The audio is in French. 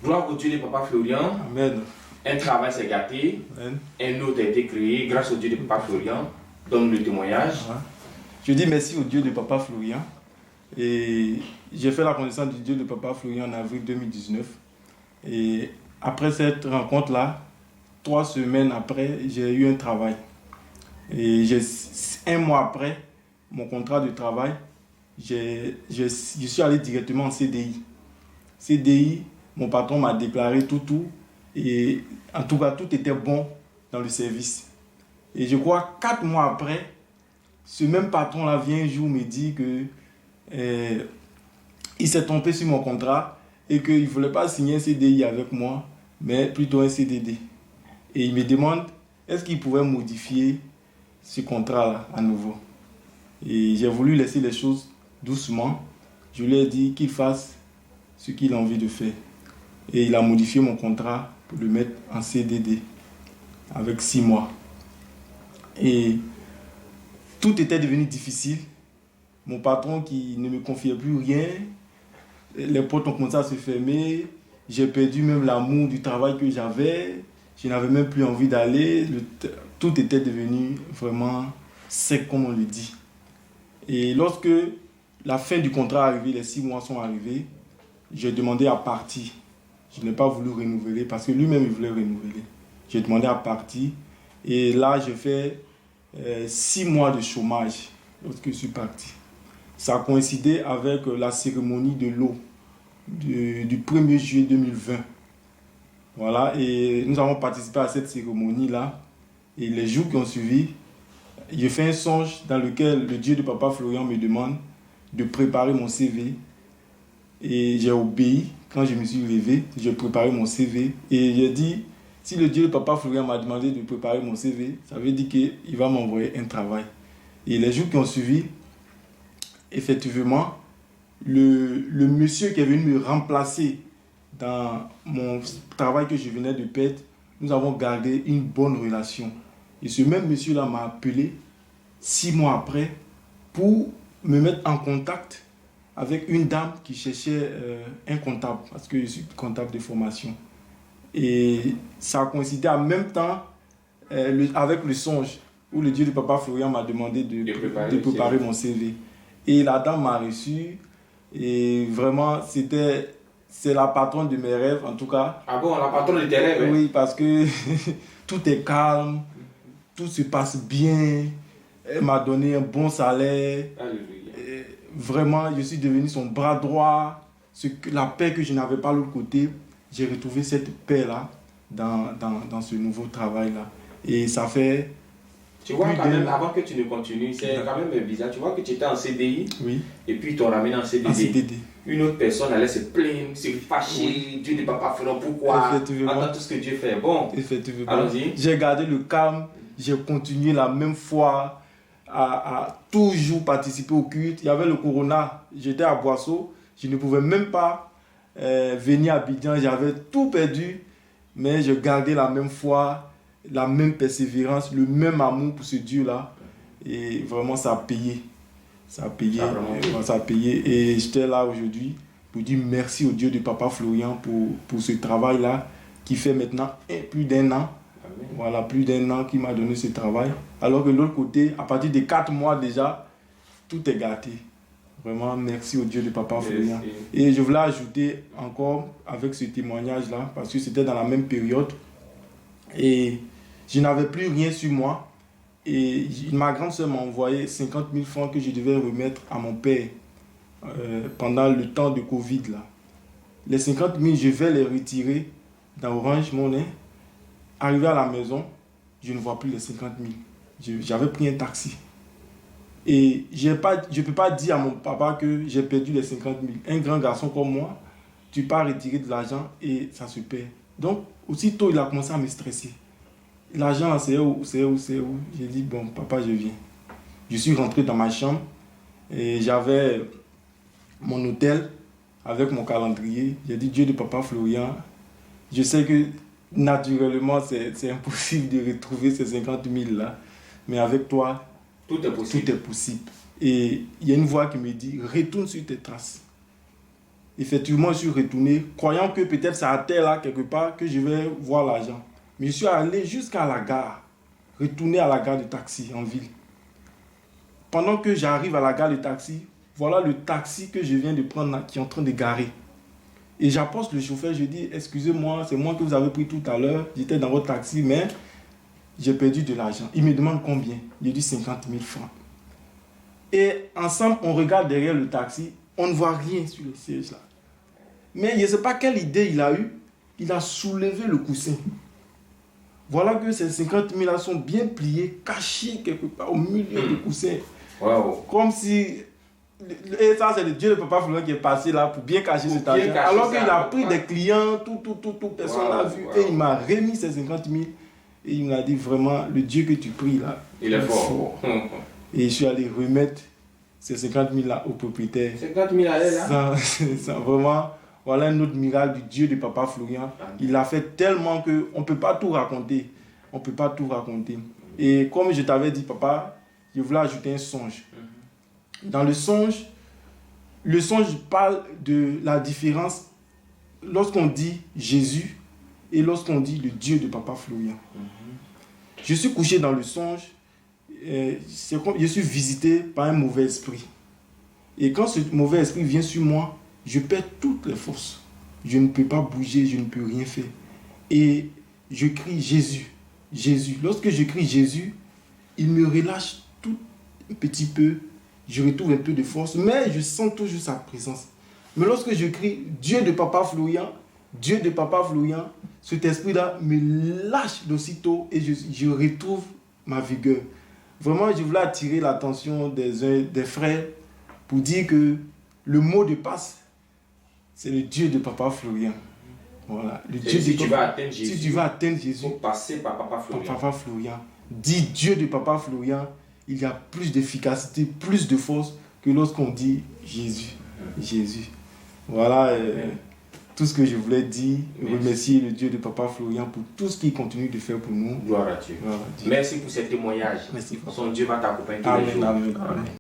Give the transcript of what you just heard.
Gloire au Dieu de Papa Florian. Amen. Un travail s'est gâté. Amen. Un autre a été créé grâce au Dieu de Papa Florian. Donne le témoignage. Je dis merci au Dieu de Papa Florian. Et j'ai fait la connaissance du Dieu de Papa Florian en avril 2019. Et après cette rencontre-là, 3 semaines après, j'ai eu un travail. Et un mois après mon contrat de travail, je suis allé directement en CDI. CDI, mon patron m'a déclaré tout. Et en tout cas, tout était bon dans le service. Et je crois 4 mois après, ce même patron-là vient un jour me dire que il s'est trompé sur mon contrat et qu'il ne voulait pas signer un CDI avec moi, mais plutôt un CDD. Et il me demande est-ce qu'il pouvait modifier ce contrat-là à nouveau. Et j'ai voulu laisser les choses doucement. Je lui ai dit qu'il fasse ce qu'il a envie de faire. Et il a modifié mon contrat pour le mettre en CDD avec 6 mois. Et tout était devenu difficile. Mon patron qui ne me confiait plus rien, les portes ont commencé à se fermer. J'ai perdu même l'amour du travail que j'avais. Je n'avais même plus envie d'aller. Tout était devenu vraiment sec, comme on le dit. Et lorsque la fin du contrat est arrivée, les 6 mois sont arrivés, j'ai demandé à partir. Je n'ai pas voulu renouveler parce que lui-même il voulait renouveler. J'ai demandé à partir. Et là, j'ai fait 6 mois de chômage lorsque je suis parti. Ça a coïncidé avec la cérémonie de l'eau du 1er juillet 2020. Voilà, et nous avons participé à cette cérémonie-là. Et les jours qui ont suivi, j'ai fait un songe dans lequel le Dieu de Papa Florian me demande de préparer mon CV. Et j'ai obéi. Quand je me suis levé, j'ai préparé mon CV. Et j'ai dit, si le Dieu de Papa Florian m'a demandé de préparer mon CV, ça veut dire qu'il va m'envoyer un travail. Et les jours qui ont suivi, effectivement, le monsieur qui est venu me remplacer dans mon travail que je venais de perdre, nous avons gardé une bonne relation. Et ce même monsieur-là m'a appelé 6 mois après pour me mettre en contact avec une dame qui cherchait un comptable, parce que je suis comptable de formation. Et ça a coïncidé en même temps avec le songe où le Dieu de Papa Florian m'a demandé de préparer mon CV. Et la dame m'a reçu et vraiment c'est la patronne de mes rêves en tout cas. Ah bon, la patronne de tes rêves? Oui, parce que tout est calme, tout se passe bien. Elle m'a donné un bon salaire. Alléluia. Vraiment, je suis devenu son bras droit. La paix que je n'avais pas de l'autre côté, j'ai retrouvé cette paix-là dans ce nouveau travail-là. Et ça fait... Tu vois, quand même, avant que tu ne continues, c'est quand même bizarre. Tu vois que tu étais en CDI, oui. Et puis ils t'ont ramené en CDD. En CDD. Une autre personne allait se plaindre, se fâcher, oui. Dieu ne va pas faire pourquoi, entends tout ce que Dieu fait. Bon, effectivement. Allons-y. J'ai gardé le calme, j'ai continué la même foi, à toujours participer au culte. Il y avait le corona, j'étais à Boisseau, je ne pouvais même pas venir à Abidjan, j'avais tout perdu, mais je gardais la même foi, la même persévérance, le même amour pour ce Dieu-là. Et vraiment, ça a payé. Ça a payé. Et j'étais là aujourd'hui pour dire merci au Dieu de Papa Florian pour ce travail-là qui fait maintenant plus d'1 an. Amen. Voilà, plus d'1 an qu'il m'a donné ce travail. Alors que de l'autre côté, à partir de 4 mois déjà, tout est gâté. Vraiment, merci au Dieu de Papa Florian. Et je voulais ajouter encore avec ce témoignage-là, parce que c'était dans la même période. Et je n'avais plus rien sur moi. Et ma grande sœur m'a envoyé 50 000 francs que je devais remettre à mon père pendant le temps de Covid. Là. Les 50 000, je vais les retirer dans Orange Money. Arrivé à la maison, je ne vois plus les 50 000. J'avais pris un taxi. Et je ne peux pas dire à mon papa que j'ai perdu les 50 000. Un grand garçon comme moi, tu pars retirer de l'argent et ça se perd. Donc, aussitôt, il a commencé à me stresser. L'argent, c'est où? J'ai dit, bon, papa, je viens. Je suis rentré dans ma chambre et j'avais mon hôtel avec mon calendrier. J'ai dit, Dieu de Papa Florian, je sais que naturellement, c'est impossible de retrouver ces 50 000 là, mais avec toi, tout est possible. Et il y a une voix qui me dit, retourne sur tes traces. effectivement, je suis retourné, croyant que peut-être ça attend là, quelque part, que je vais voir l'argent. Mais je suis allé jusqu'à la gare, retourner à la gare de taxi en ville. Pendant que j'arrive à la gare de taxi, voilà le taxi que je viens de prendre là, qui est en train de garer. Et j'approche le chauffeur, je dis, excusez-moi, c'est moi que vous avez pris tout à l'heure, j'étais dans votre taxi, mais j'ai perdu de l'argent. Il me demande combien. J'ai dit 50 000 francs. Et ensemble, on regarde derrière le taxi, on ne voit rien sur le siège là. Mais je ne sais pas quelle idée il a eue, il a soulevé le coussin. Voilà que ces 50 000 là sont bien pliés, cachés quelque part au milieu du coussin. Wow. Comme si... Et ça, c'est le Dieu de Papa Florian qui est passé là pour bien cacher cet argent. Alors qu'il a pris des clients, tout, personne n'a vu. Et il m'a remis ces 50 000. Et il m'a dit vraiment, le Dieu que tu pries là, il est fort. Et je suis allé remettre ces 50 000 là au propriétaire. 50 000 là. Ça, vraiment, voilà un autre miracle du Dieu de Papa Florian. Il a fait tellement qu'on ne peut pas tout raconter. On ne peut pas tout raconter. Et comme je t'avais dit, papa, je voulais ajouter un songe. Dans le songe parle de la différence lorsqu'on dit Jésus et lorsqu'on dit le Dieu de Papa Florian. Je suis couché dans le songe, c'est comme je suis visité par un mauvais esprit. Et quand ce mauvais esprit vient sur moi, je perds toutes les forces. Je ne peux pas bouger, je ne peux rien faire. Et je crie Jésus, Jésus. Lorsque je crie Jésus, il me relâche tout un petit peu. Je retrouve un peu de force, mais je sens toujours sa présence. Mais lorsque je crie Dieu de Papa Florian, Dieu de Papa Florian, cet esprit-là me lâche d'aussitôt et je retrouve ma vigueur. Vraiment, je voulais attirer l'attention des frères pour dire que le mot de passe, c'est le Dieu de Papa Florian. Voilà. Le Dieu si tu vas atteindre Jésus, si tu vas atteindre Jésus, il faut passer par Papa Florian. Dis Dieu de Papa Florian, il y a plus d'efficacité, plus de force que lorsqu'on dit Jésus. Jésus. Voilà tout ce que je voulais dire. Remercier le Dieu de Papa Florian pour tout ce qu'il continue de faire pour nous. Gloire à Dieu. Merci pour ce témoignage. Merci. Son Dieu va t'accompagner tous les jours. Amen.